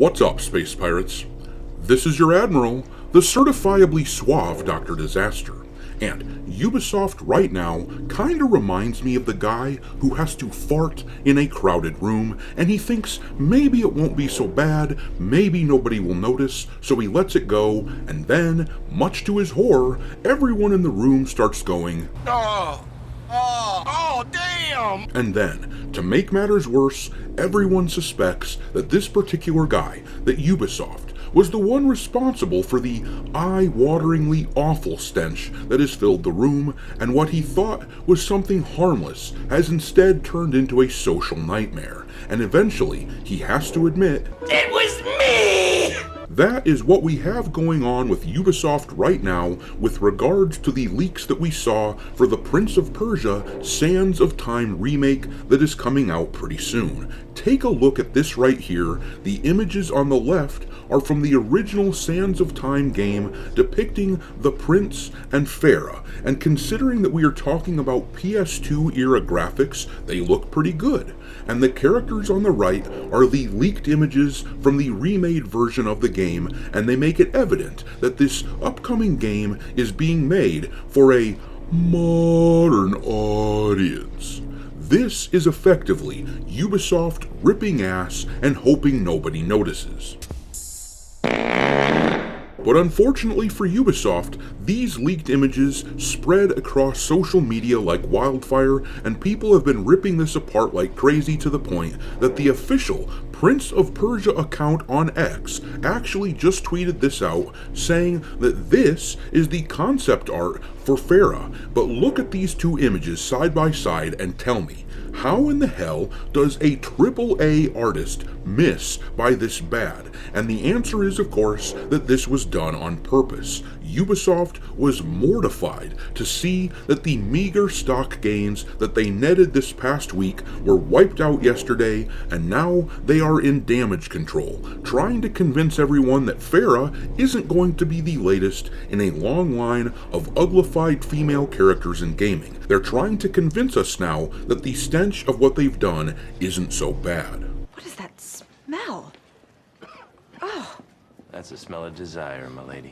What's up, space pirates? This is your Admiral, the certifiably suave Dr. Disaster, and Ubisoft right now kinda reminds me of the guy who has to fart in a crowded room, and he thinks maybe it won't be so bad, maybe nobody will notice, so he lets it go, and then, much to his horror, everyone in the room starts going, "Oh, damn!" And then, to make matters worse, everyone suspects that this particular guy, that Ubisoft, was the one responsible for the eye-wateringly awful stench that has filled the room, and what he thought was something harmless has instead turned into a social nightmare, and eventually, he has to admit, "It was me!" That is what we have going on with Ubisoft right now with regards to the leaks that we saw for the Prince of Persia Sands of Time remake that is coming out pretty soon. Take a look at this right here. The images on the left are from the original Sands of Time game depicting the Prince and Farah, and considering that we are talking about PS2 era graphics, they look pretty good. And the characters on the right are the leaked images from the remade version of the game, and they make it evident that this upcoming game is being made for a modern audience. This is effectively Ubisoft ripping ass and hoping nobody notices. But unfortunately for Ubisoft, these leaked images spread across social media like wildfire, and people have been ripping this apart like crazy to the point that the official Prince of Persia account on X actually just tweeted this out, saying that this is the concept art for Farah. But look at these two images side by side and tell me, how in the hell does a AAA artist miss by this bad? And the answer is, of course, that this was done on purpose. Ubisoft was mortified to see that the meager stock gains that they netted this past week were wiped out yesterday, and now they are in damage control, trying to convince everyone that Farah isn't going to be the latest in a long line of uglified female characters in gaming. They're trying to convince us now that the stench of what they've done isn't so bad. What is that smell? Oh. That's the smell of desire, my lady.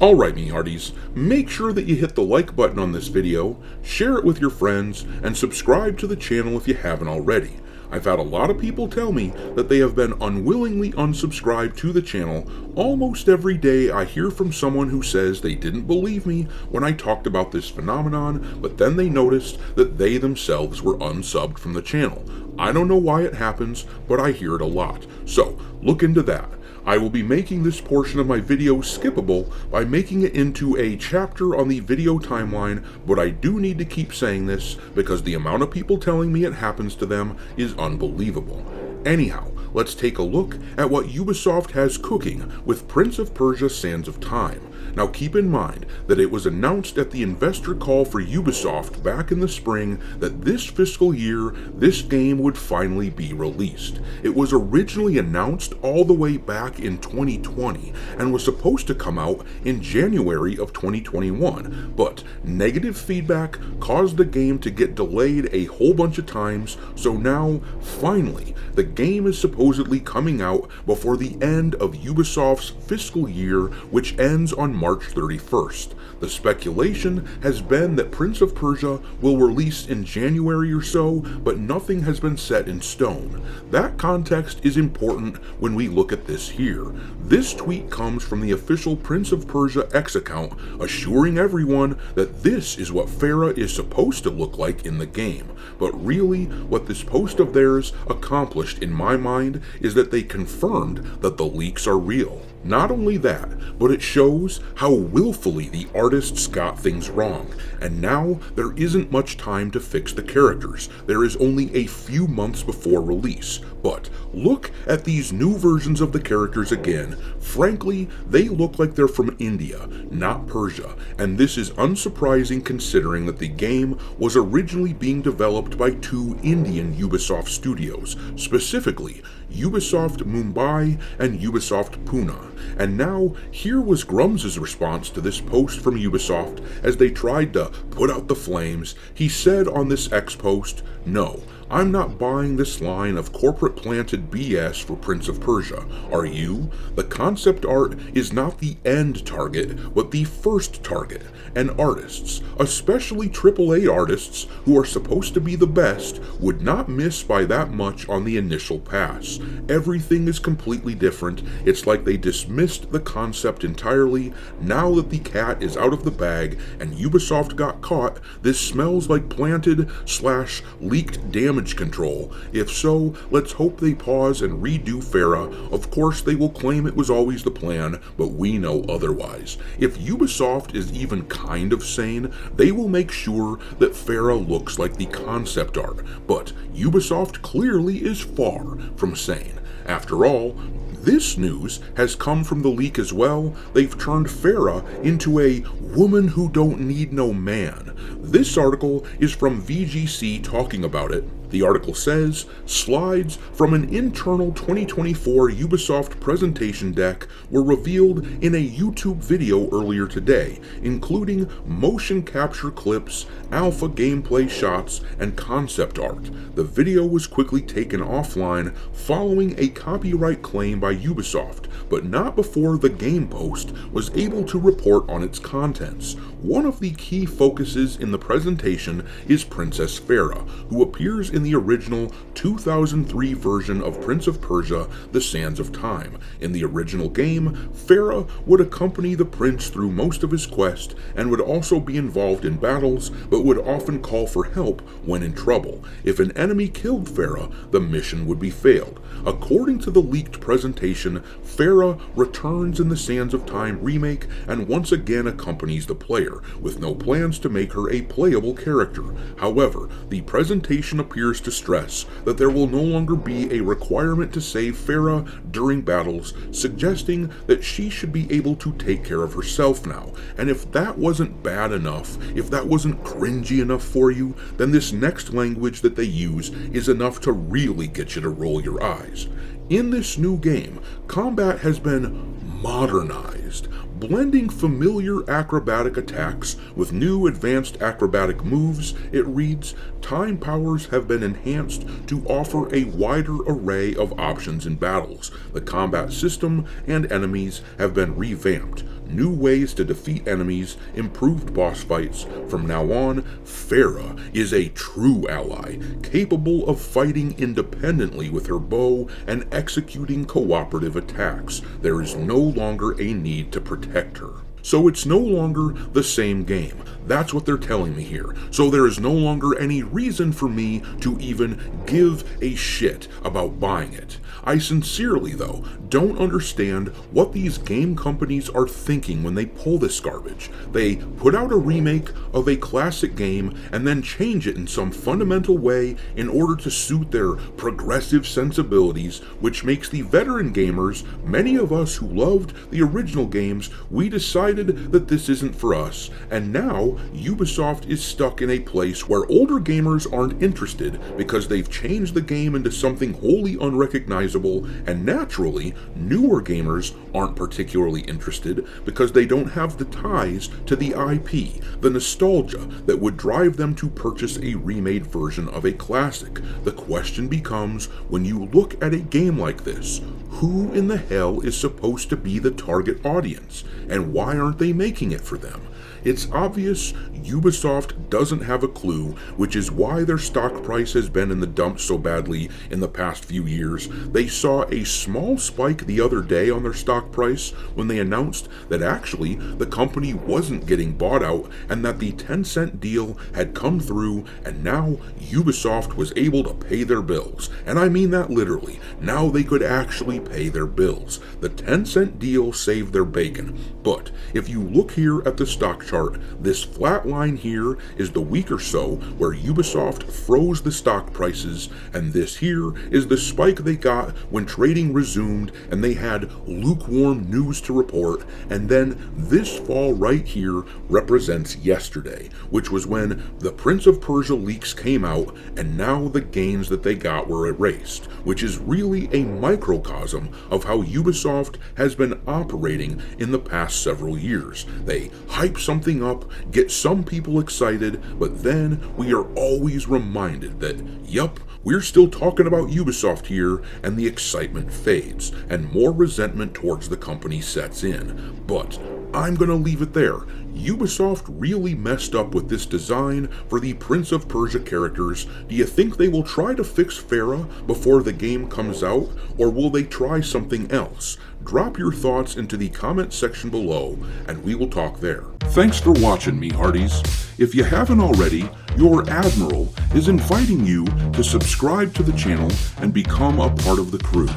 Alright, me hearties, make sure that you hit the like button on this video, share it with your friends, and subscribe to the channel if you haven't already. I've had a lot of people tell me that they have been unwillingly unsubscribed to the channel. Almost every day I hear from someone who says they didn't believe me when I talked about this phenomenon, but then they noticed that they themselves were unsubbed from the channel. I don't know why it happens, but I hear it a lot. So, look into that. I will be making this portion of my video skippable by making it into a chapter on the video timeline, but I do need to keep saying this because the amount of people telling me it happens to them is unbelievable. Anyhow, let's take a look at what Ubisoft has cooking with Prince of Persia Sands of Time. Now keep in mind that it was announced at the investor call for Ubisoft back in the spring that this fiscal year, this game would finally be released. It was originally announced all the way back in 2020 and was supposed to come out in January of 2021, but negative feedback caused the game to get delayed a whole bunch of times, so now, finally, the game is supposedly coming out before the end of Ubisoft's fiscal year, which ends on March 31st. The speculation has been that Prince of Persia will release in January or so, but nothing has been set in stone. That context is important when we look at this here. This tweet comes from the official Prince of Persia X account, assuring everyone that this is what Farah is supposed to look like in the game. But really, what this post of theirs accomplished in my mind is that they confirmed that the leaks are real. Not only that, but it shows how willfully the artists got things wrong, and now there isn't much time to fix the characters. There is only a few months before release, but look at these new versions of the characters again. Frankly, they look like they're from India, not Persia, and this is unsurprising considering that the game was originally being developed by two Indian Ubisoft studios, specifically Ubisoft Mumbai and Ubisoft Pune. And now, here was Grum's response to this post from Ubisoft as they tried to put out the flames. He said on this X post, "No, I'm not buying this line of corporate planted BS for Prince of Persia. Are you? The concept art is not the end target, but the first target. And artists, especially AAA artists who are supposed to be the best, would not miss by that much on the initial pass. Everything is completely different. It's like they dismissed the concept entirely. Now that the cat is out of the bag and Ubisoft got caught, this smells like planted/leaked damage control. If so, let's hope they pause and redo Farah. Of course they will claim it was always the plan, but we know otherwise. If Ubisoft is even kind of sane, they will make sure that Farah looks like the concept art, but Ubisoft clearly is far from sane. After all, this news has come from the leak as well. They've turned Farah into a woman who don't need no man. This article is from VGC talking about it. The article says, slides from an internal 2024 Ubisoft presentation deck were revealed in a YouTube video earlier today, including motion capture clips, alpha gameplay shots, and concept art. The video was quickly taken offline following a copyright claim by Ubisoft, but not before the Game Post was able to report on its contents. One of the key focuses in the presentation is Princess Farah, who appears in the original 2003 version of Prince of Persia: The Sands of Time. In the original game, Farah would accompany the prince through most of his quest and would also be involved in battles, but would often call for help when in trouble. If an enemy killed Farah, the mission would be failed. According to the leaked presentation, Farah returns in the Sands of Time remake and once again accompanies the player, with no plans to make her a playable character. However, the presentation appears to stress that there will no longer be a requirement to save Farah during battles, suggesting that she should be able to take care of herself now. And if that wasn't bad enough, if that wasn't cringy enough for you, then this next language that they use is enough to really get you to roll your eyes. In this new game, combat has been modernized, blending familiar acrobatic attacks with new advanced acrobatic moves. It reads, time powers have been enhanced to offer a wider array of options in battles. The combat system and enemies have been revamped. New ways to defeat enemies, improved boss fights. From now on, Farah is a true ally, capable of fighting independently with her bow and executing cooperative attacks. There is no longer a need to protect her. So it's no longer the same game. That's what they're telling me here. So there is no longer any reason for me to even give a shit about buying it. I sincerely, though, don't understand what these game companies are thinking when they pull this garbage. They put out a remake of a classic game and then change it in some fundamental way in order to suit their progressive sensibilities, which makes the veteran gamers, many of us who loved the original games, we decided that this isn't for us, and now Ubisoft is stuck in a place where older gamers aren't interested because they've changed the game into something wholly unrecognizable, and naturally, newer gamers aren't particularly interested because they don't have the ties to the IP, the nostalgia that would drive them to purchase a remade version of a classic. The question becomes, when you look at a game like this, who in the hell is supposed to be the target audience, and why aren't they making it for them? It's obvious Ubisoft doesn't have a clue, which is why their stock price has been in the dumps so badly in the past few years. They saw a small spike the other day on their stock price when they announced that actually the company wasn't getting bought out and that the Tencent deal had come through, and now Ubisoft was able to pay their bills. And I mean that literally. Now they could actually pay their bills. The Tencent deal saved their bacon. But if you look here at the stock chart, this flat line here is the week or so where Ubisoft froze the stock prices, and this here is the spike they got when trading resumed and they had lukewarm news to report. And then this fall right here represents yesterday, which was when the Prince of Persia leaks came out, and now the gains that they got were erased, which is really a microcosm of how Ubisoft has been operating in the past several years. They hype something up, get some people excited, but then we are always reminded that, yup, we're still talking about Ubisoft here, and the excitement fades, and more resentment towards the company sets in. But I'm gonna leave it there. Ubisoft really messed up with this design for the Prince of Persia characters. Do you think they will try to fix Farah before the game comes out, or will they try something else? Drop your thoughts into the comment section below, and we will talk there. Thanks for watching, me hearties. If you haven't already, your Admiral is inviting you to subscribe to the channel and become a part of the crew.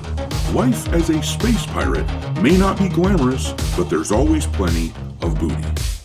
Life as a space pirate may not be glamorous, but there's always plenty of booty.